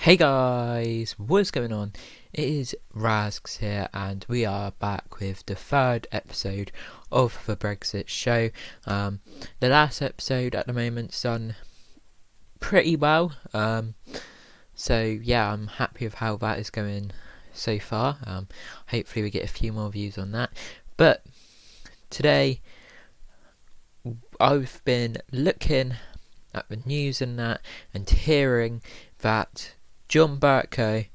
Hey guys, what's going on? It is Razgs here, and we are back with the third episode of the Brexit show. The last episode at the moment's done pretty well. So yeah, I'm happy with how that is going so far. Hopefully we get a few more views on that. But today, I've been looking at the news and that, and hearing that John Bercow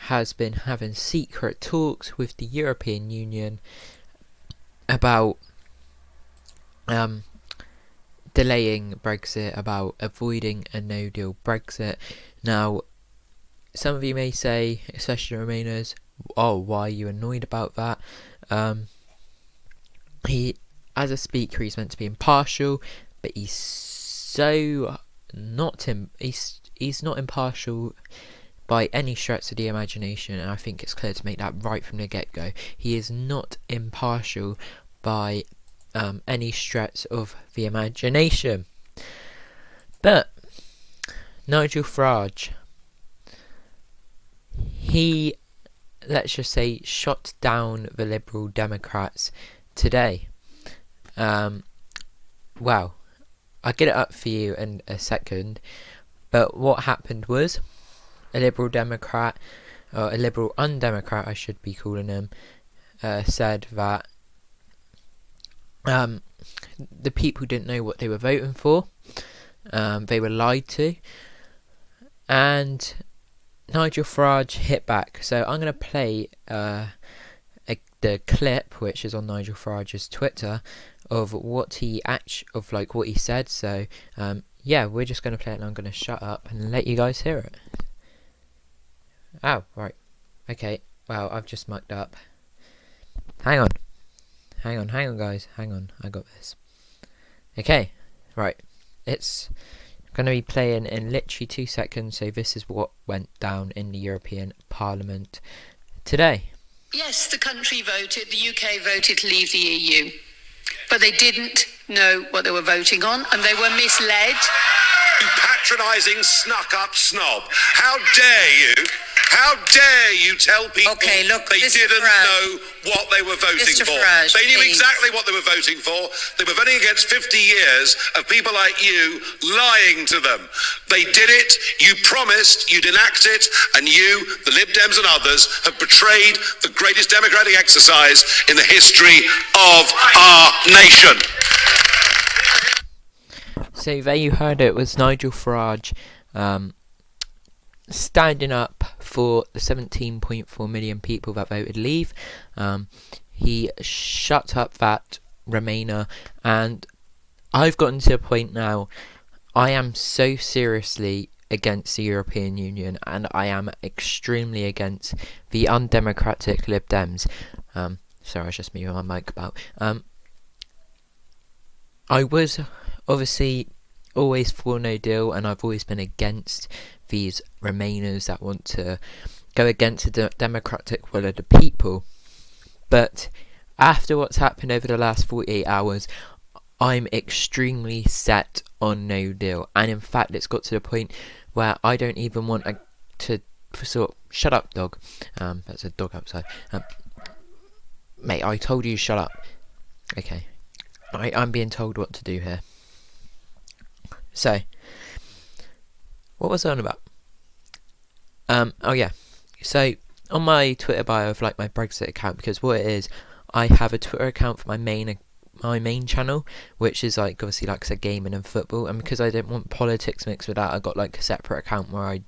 has been having secret talks with the European Union about delaying Brexit, about avoiding a no-deal Brexit. Now, some of you may say, especially Remainers, oh, why are you annoyed about that? He, as a speaker, he's meant to be impartial, but he's so not he's not impartial by any stretch of the imagination, and I think it's clear to make that right from the get-go. He is not impartial by any stretch of the imagination. But Nigel Farage, he, let's just say, shot down the Liberal Democrats today. Well, I'll get it up for you in a second, but what happened was a Liberal Democrat, or a Liberal Undemocrat I should be calling him, said that the people didn't know what they were voting for, they were lied to, and Nigel Farage hit back. So I'm going to play the clip, which is on Nigel Farage's Twitter, of what he what he said. So yeah, we're just going to play it, and I'm going to shut up and let you guys hear it. Oh, right. Okay. Well, I've just mucked up. Hang on, guys. Hang on. I got this. Okay. Right. It's going to be playing in literally 2 seconds. So this is what went down in the European Parliament today. Yes, the country voted, the UK voted to leave the EU, but they didn't know what they were voting on, and they were misled. You patronising, snuck-up snob. How dare you? How dare you tell people they didn't know what they were voting for? Farage, they knew please. exactly what they were voting for. They were voting against 50 years of people like you lying to them. They did it, you promised, you'd enact it, and you, the Lib Dems and others, have betrayed the greatest democratic exercise in the history of our nation. So there you heard it. Was Nigel Farage standing up for the 17.4 million people that voted leave. He shut up that Remainer, and I've gotten to a point now, I am so seriously against the European Union, and I am extremely against the undemocratic Lib Dems. Sorry, I was just moving my mic about. I was obviously always for no deal, and I've always been against these Remainers that want to go against the democratic will of the people. But after what's happened over the last 48 hours, I'm extremely set on no deal. And in fact, it's got to the point where I don't even want shut up, dog. That's a dog outside. Mate, I told you shut up. Okay. I'm being told what to do here. So, what was I on about? Oh yeah. So, on my Twitter bio of my Brexit account, because what it is, I have a Twitter account for my main channel, which is obviously I said, gaming and football, and because I don't want politics mixed with that, I got a separate account where I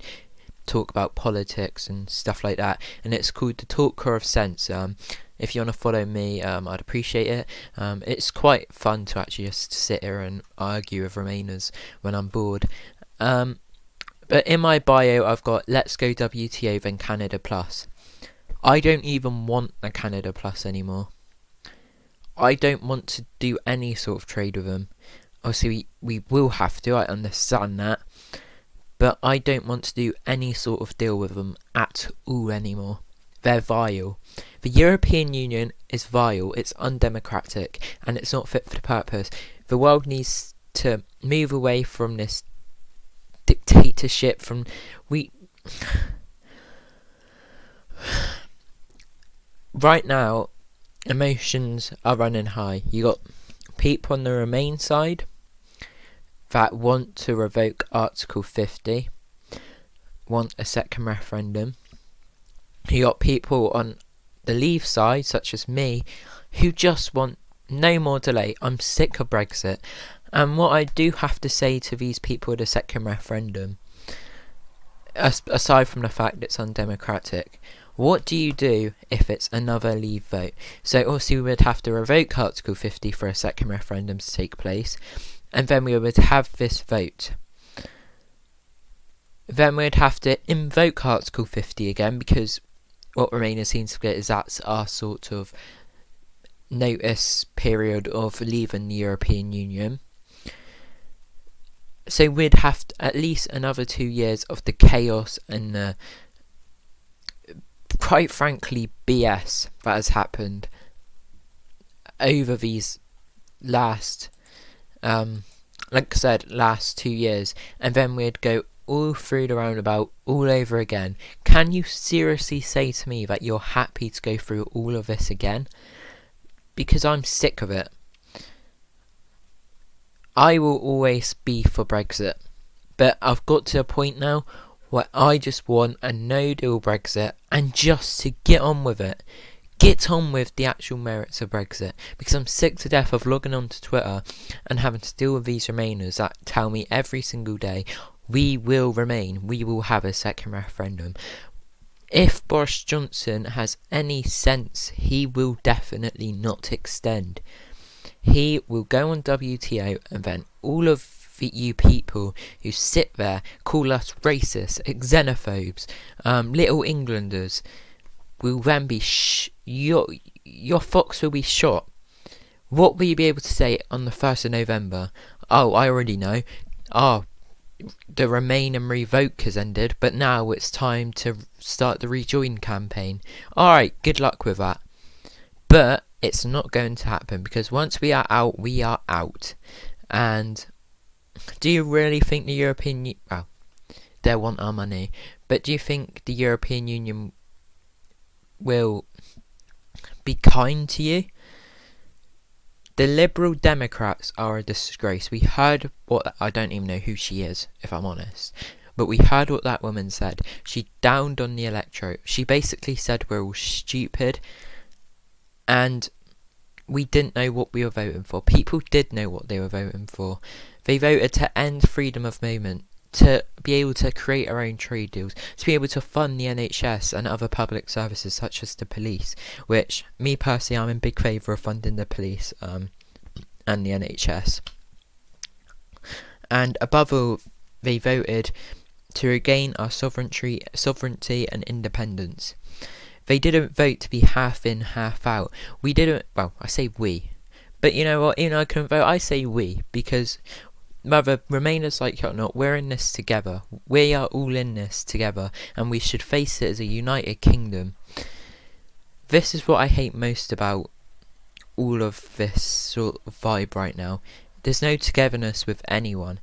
talk about politics and stuff like that, and it's called the Talker of Sense. If you want to follow me, I'd appreciate it. It's quite fun to actually just sit here and argue with Remainers when I'm bored. But in my bio, I've got Let's Go WTO then Canada Plus. I don't even want a Canada Plus anymore. I don't want to do any sort of trade with them. Obviously, we will have to, I understand that. But I don't want to do any sort of deal with them at all anymore. They're vile. The European Union is vile, it's undemocratic, and it's not fit for the purpose. The world needs to move away from this dictatorship. right now, emotions are running high. You got people on the Remain side that want to revoke Article 50, want a second referendum. You got people on the Leave side, such as me, who just want no more delay. I'm sick of Brexit. And what I do have to say to these people with a second referendum, aside from the fact it's undemocratic, what do you do if it's another Leave vote? So obviously we would have to revoke Article 50 for a second referendum to take place, and then we would have this vote. Then we'd have to invoke Article 50 again, because what Remainers seem to forget is that's our sort of notice period of leaving the European Union. So we'd have at least another 2 years of the chaos and the, quite frankly, BS that has happened over these last, like I said, last 2 years. And then we'd go all through the roundabout all over again. Can you seriously say to me that you're happy to go through all of this again? Because I'm sick of it. I will always be for Brexit, but I've got to a point now where I just want a no-deal Brexit, and just to get on with it. Get on with the actual merits of Brexit, because I'm sick to death of logging onto Twitter and having to deal with these Remainers that tell me every single day, we will remain, we will have a second referendum. If Boris Johnson has any sense, he will definitely not extend. He will go on WTO, and then all of you people who sit there, call us racist, xenophobes, little Englanders, will then be your fox will be shot. What will you be able to say on the 1st of November? Oh, I already know. Oh, the Remain and Revoke has ended, but now it's time to start the Rejoin campaign. Alright, good luck with that. But it's not going to happen, because once we are out, we are out. And do you really think the European Union... Well, they want our money. But do you think the European Union will be kind to you? The Liberal Democrats are a disgrace. We heard what... I don't even know who she is, if I'm honest. But we heard what that woman said. She downed on the electorate. She basically said we're all stupid. And we didn't know what we were voting for. People did know what they were voting for. They voted to end freedom of movement, to be able to create our own trade deals, to be able to fund the NHS and other public services such as the police, which, me personally, I'm in big favour of funding the police and the NHS. And above all, they voted to regain our sovereignty and independence. They didn't vote to be half in, half out. We didn't... Well, I say we. But you know what? Even though I couldn't vote, I say we. Because whether Remainers like it or not, we're in this together. We are all in this together. And we should face it as a united kingdom. This is what I hate most about all of this sort of vibe right now. There's no togetherness with anyone.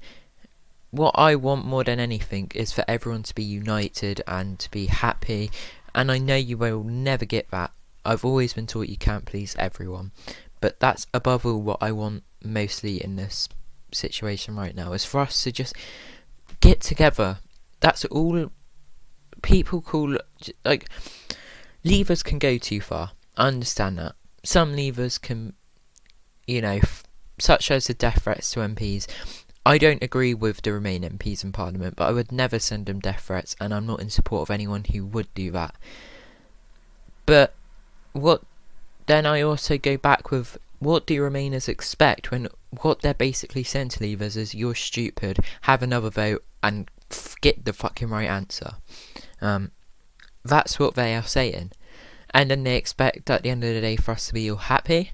What I want more than anything is for everyone to be united and to be happy. And I know you will never get that. I've always been taught you can't please everyone. But that's above all what I want mostly in this situation right now. Is for us to just get together. That's all people call... Like, leavers can go too far. I understand that. Some leavers can, you know, such as the death threats to MPs. I don't agree with the Remain MPs in Parliament, but I would never send them death threats, and I'm not in support of anyone who would do that. But then I also go back with, what do Remainers expect when what they're basically saying to leavers is, you're stupid, have another vote, and get the fucking right answer. That's what they are saying. And then they expect at the end of the day for us to be all happy.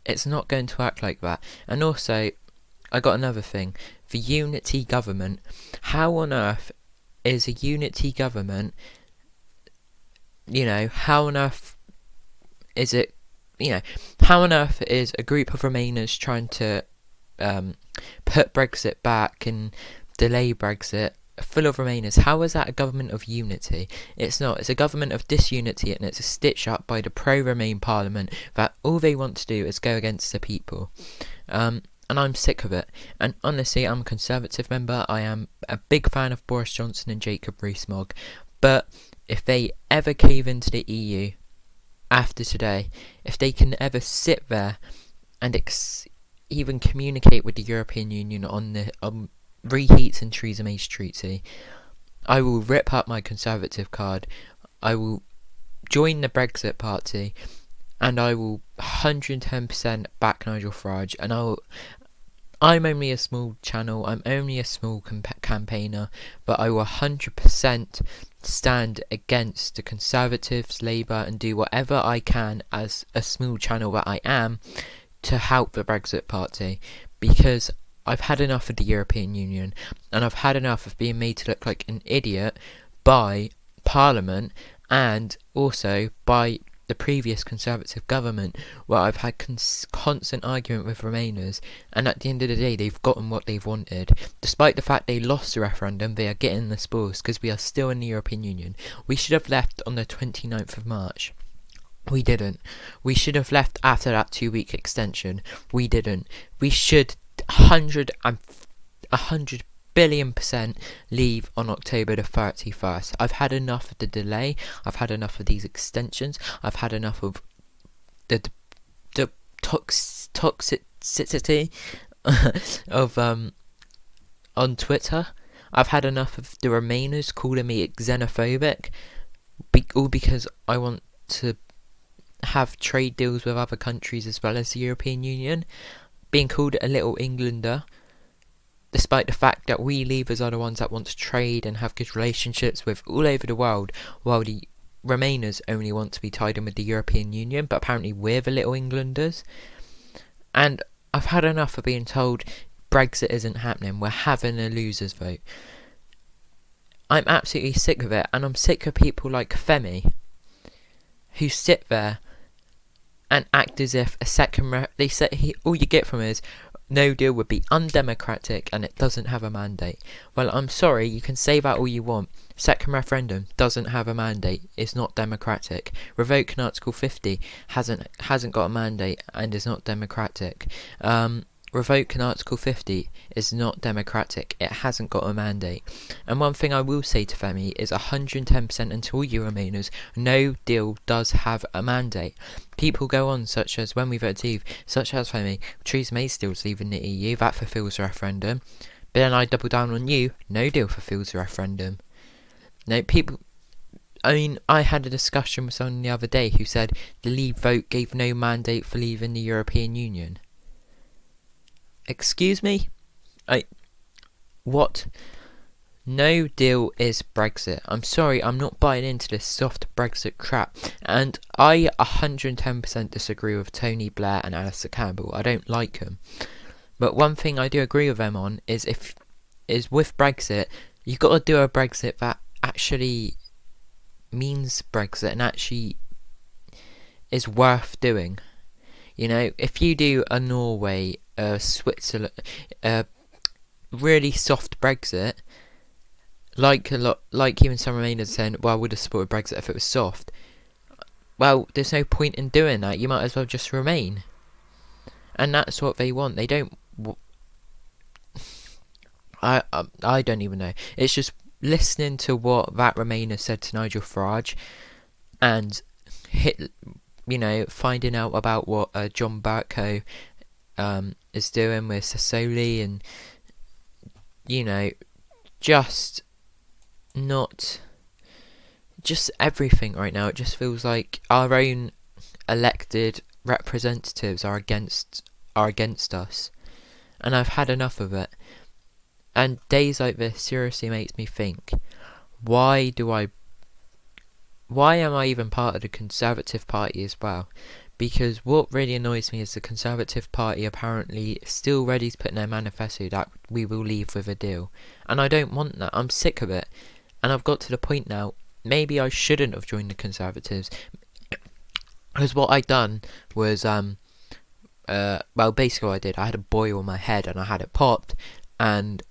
It's not going to act like that. And also, I got another thing. The unity government. How on earth is a unity government, you know, how on earth is it, you know, how on earth is a group of Remainers trying to put Brexit back and delay Brexit full of Remainers. How is that a government of unity? It's not. It's a government of disunity, and it's a stitch up by the pro-Remain Parliament that all they want to do is go against the people. And I'm sick of it. And honestly, I'm a Conservative member. I am a big fan of Boris Johnson and Jacob Rees-Mogg. But if they ever cave into the EU after today, if they can ever sit there and even communicate with the European Union on the reheats and Theresa May's treaty, I will rip up my Conservative card. I will join the Brexit party, and I will 110% back Nigel Farage. And I'm only a small channel. I'm only a small campaigner, but I will 100% stand against the Conservatives, Labour, and do whatever I can as a small channel that I am to help the Brexit party, because I've had enough of the European Union, and I've had enough of being made to look like an idiot by Parliament and also by the previous Conservative government, where I've had constant argument with Remainers, and at the end of the day they've gotten what they've wanted. Despite the fact they lost the referendum, they are getting the spoils because we are still in the European Union. We should have left on the 29th of March. We didn't. We should have left after that 2-week extension. We didn't. We should 100 billion% leave on October the 31st. I've had enough of the delay. I've had enough of these extensions. I've had enough of the toxicity of on Twitter. I've had enough of the Remainers calling me xenophobic, all because I want to have trade deals with other countries as well as the European Union. Being called a little Englander, despite the fact that we Leavers are the ones that want to trade and have good relationships with all over the world, while the Remainers only want to be tied in with the European Union, but apparently we're the little Englanders. And I've had enough of being told Brexit isn't happening, we're having a losers vote. I'm absolutely sick of it, and I'm sick of people like Femi, who sit there and act as if a second they say all you get from is no deal would be undemocratic and it doesn't have a mandate. Well, I'm sorry, you can say that all you want. Second referendum doesn't have a mandate. It's not democratic. Revoking Article 50 hasn't got a mandate and is not democratic. Revoking Article 50 is not democratic. It hasn't got a mandate. And one thing I will say to Femi is 110%, and to all you Remainers, no deal does have a mandate. People go on, such as when we voted to leave, such as Femi, Theresa May still's leaving the EU, that fulfills the referendum. But then I double down on you, no deal fulfills the referendum. No, people... I mean, I had a discussion with someone the other day who said the Leave vote gave no mandate for leaving the European Union. Excuse me? What? No deal is Brexit. I'm sorry, I'm not buying into this soft Brexit crap. And I 110% disagree with Tony Blair and Alistair Campbell. I don't like them. But one thing I do agree with them on is with Brexit, you've got to do a Brexit that actually means Brexit and actually is worth doing. You know, if you do a Norway, Switzerland, really soft Brexit, like even some Remainers saying, well, I would have supported Brexit if it was soft. Well, there's no point in doing that. You might as well just remain. And that's what they want. They don't... I don't even know. It's just listening to what that Remainer said to Nigel Farage and finding out about what John Bercow is doing with Sassoli, and just everything right now. It just feels like our own elected representatives are against us, and I've had enough of it. And days like this seriously makes me think, why am I even part of the Conservative Party as well? Because what really annoys me is the Conservative Party apparently still ready to put in their manifesto that we will leave with a deal. And I don't want that. I'm sick of it. And I've got to the point now, maybe I shouldn't have joined the Conservatives. Because what I done was, basically what I did, I had a boil on my head and I had it popped. And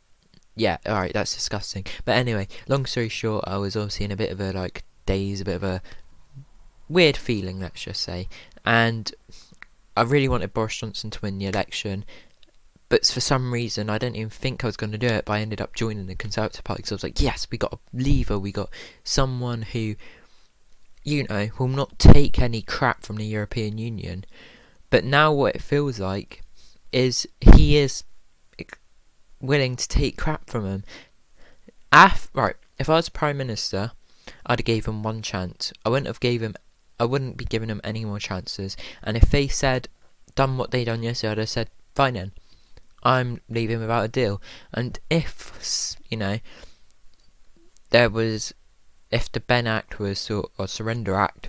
yeah, alright, that's disgusting. But anyway, long story short, I was obviously in a bit of a daze, a bit of a weird feeling, let's just say. And I really wanted Boris Johnson to win the election, but for some reason I didn't even think I was going to do it, but I ended up joining the Conservative Party because I was like, yes, we got a leaver, we got someone who, will not take any crap from the European Union. But now what it feels like is he is willing to take crap from him. Right, if I was Prime Minister, I'd have gave him one chance. I wouldn't be giving him any more chances. And if they done what they done yesterday, I'd have said, fine then, I'm leaving without a deal. And if the Ben Act or Surrender Act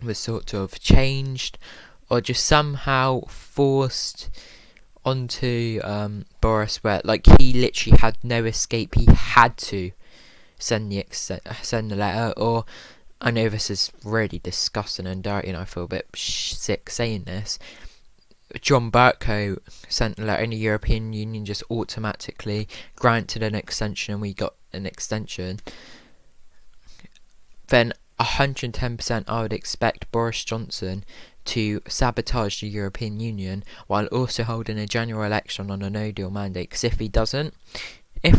was sort of changed, or just somehow forced onto Boris, where he literally had no escape, he had to send the letter. Or I know this is really disgusting and dirty, and I feel a bit sick saying this. John Bercow sent a letter, and the European Union just automatically granted an extension, and we got an extension. Then 110% I would expect Boris Johnson to sabotage the European Union while also holding a general election on a no-deal mandate. Because if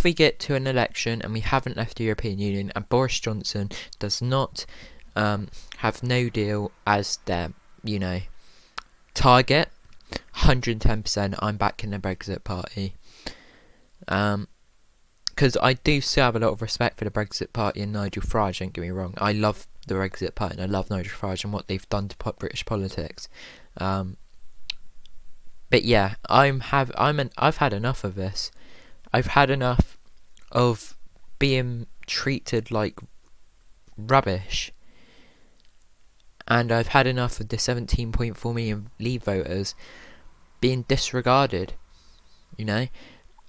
we get to an election and we haven't left the European Union and Boris Johnson does not have no deal as their, target, 110% I'm back in the Brexit party. Because I do still have a lot of respect for the Brexit party and Nigel Farage, don't get me wrong. I love the Brexit party and I love Nigel Farage and what they've done to British politics. But yeah, I've had enough of this. I've had enough of being treated like rubbish. And I've had enough of the 17.4 million Leave voters being disregarded,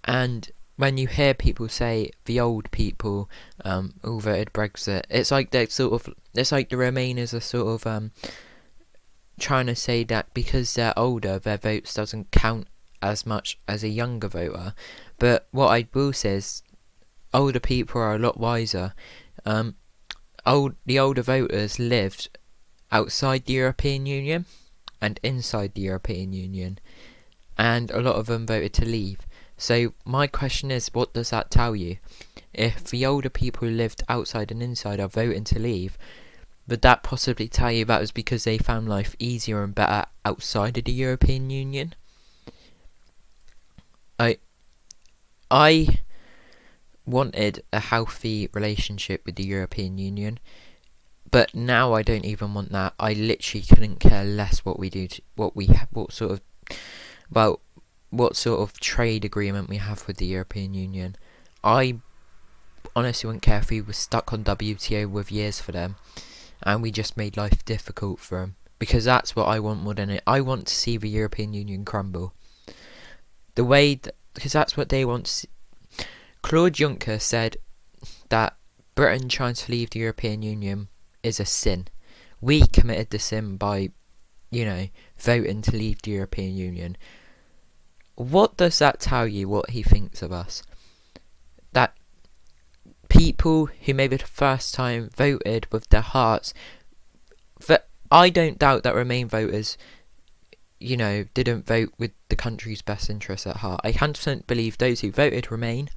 And when you hear people say the old people all voted Brexit, it's like the Remainers are sort of trying to say that because they're older, their votes doesn't count as much as a younger voter. But what I will say is, older people are a lot wiser. The older voters lived outside the European Union and inside the European Union, and a lot of them voted to leave. So my question is, what does that tell you? If the older people who lived outside and inside are voting to leave, would that possibly tell you that was because they found life easier and better outside of the European Union? I wanted a healthy relationship with the European Union, but now I don't even want that. I literally couldn't care less what we do, what sort of trade agreement we have with the European Union. I honestly wouldn't care if we were stuck on WTO with years for them, and we just made life difficult for them, because that's what I want more than it. I want to see the European Union crumble. Because that's what they want to see. Claude Juncker said that Britain trying to leave the European Union is a sin. We committed the sin by, voting to leave the European Union. What does that tell you what he thinks of us? That people who maybe the first time voted with their hearts, that I don't doubt that Remain voters, didn't vote with the country's best interests at heart. I 100% believe those who voted Remain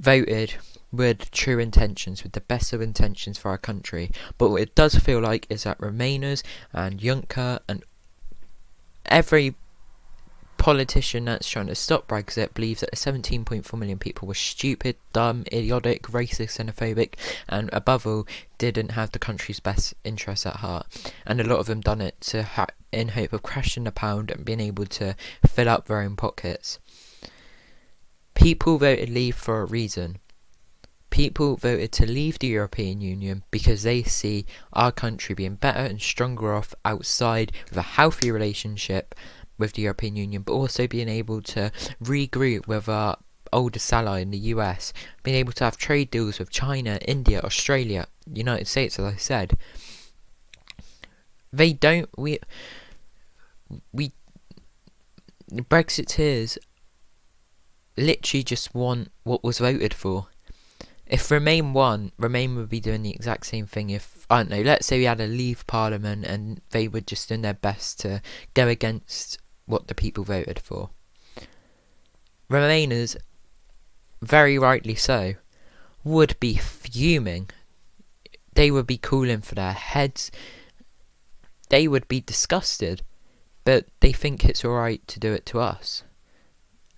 voted with true intentions, with the best of intentions for our country. But what it does feel like is that Remainers and Juncker and every politician that's trying to stop Brexit believes that the 17.4 million people were stupid, dumb, idiotic, racist, xenophobic, and above all, didn't have the country's best interests at heart. And a lot of them done it in hope of crashing the pound and being able to fill up their own pockets. People voted leave for a reason. People voted to leave the European Union because they see our country being better and stronger off outside with a healthy relationship with the European Union, but also being able to regroup with our oldest ally in the US, being able to have trade deals with China, India, Australia, United States, as I said. Brexiteers literally just want what was voted for. If Remain won, Remain would be doing the exact same thing. If, I don't know, let's say we had a Leave Parliament and they were just doing their best to go against what the people voted for. Remainers, very rightly so, would be fuming. They would be calling for their heads. They would be disgusted. But they think it's alright to do it to us.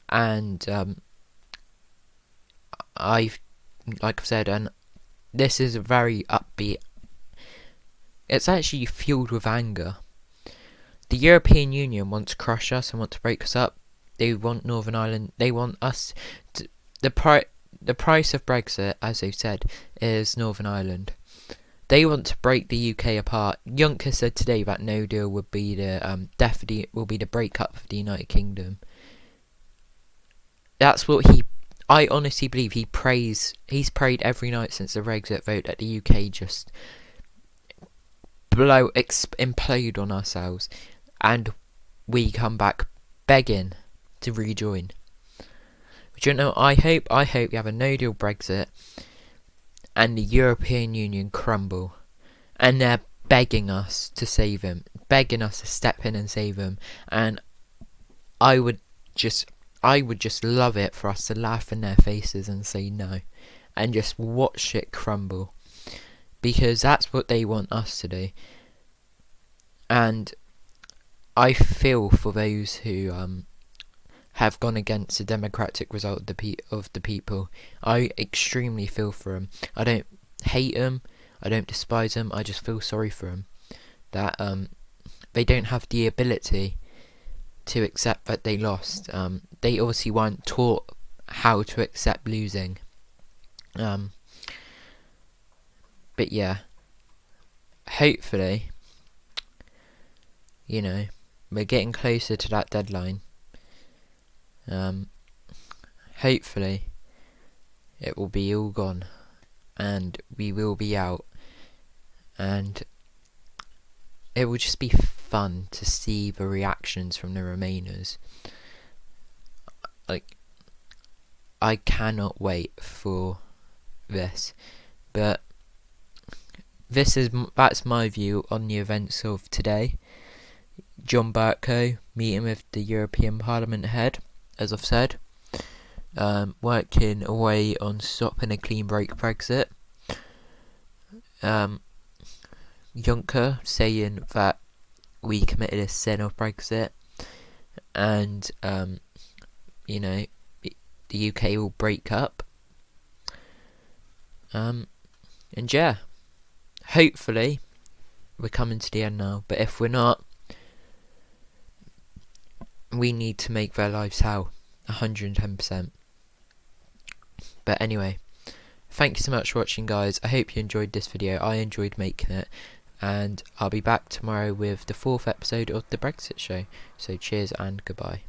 And like I've said, and this is a very upbeat. It's actually fueled with anger. The European Union want to crush us and want to break us up. They want Northern Ireland. They want us to, the price of Brexit, as they've said, is Northern Ireland. They want to break the UK apart. Juncker said today that no deal would be the definitely will be the breakup of the United Kingdom. That's what I honestly believe he's prayed every night since the Brexit vote that the UK just implode on ourselves, and we come back begging to rejoin. But you know, I hope we have a no-deal Brexit, and the European Union crumble, and they're begging us to save him, begging us to step in and save him, and I would just love it for us to laugh in their faces and say no, and just watch it crumble, because that's what they want us to do. And I feel for those who have gone against the democratic result of the people. I extremely feel for them. I don't hate them. I don't despise them. I just feel sorry for them. That they don't have the ability to accept that they lost. They obviously weren't taught how to accept losing. But yeah, hopefully, you know, we're getting closer to that deadline. Hopefully it will be all gone and we will be out, and it will just be fun to see the reactions from the Remainers. Like, I cannot wait for this. But that's my view on the events of today. John Bercow meeting with the European Parliament head, as I've said, working away on stopping a clean break Brexit. Juncker saying that we committed a sin of Brexit, and you know, the UK will break up. And yeah, hopefully we're coming to the end now. But if we're not, we need to make their lives hell, 110%. But anyway, thank you so much for watching, guys. I hope you enjoyed this video. I enjoyed making it, and I'll be back tomorrow with the 4th episode of the Brexit show. So cheers and goodbye.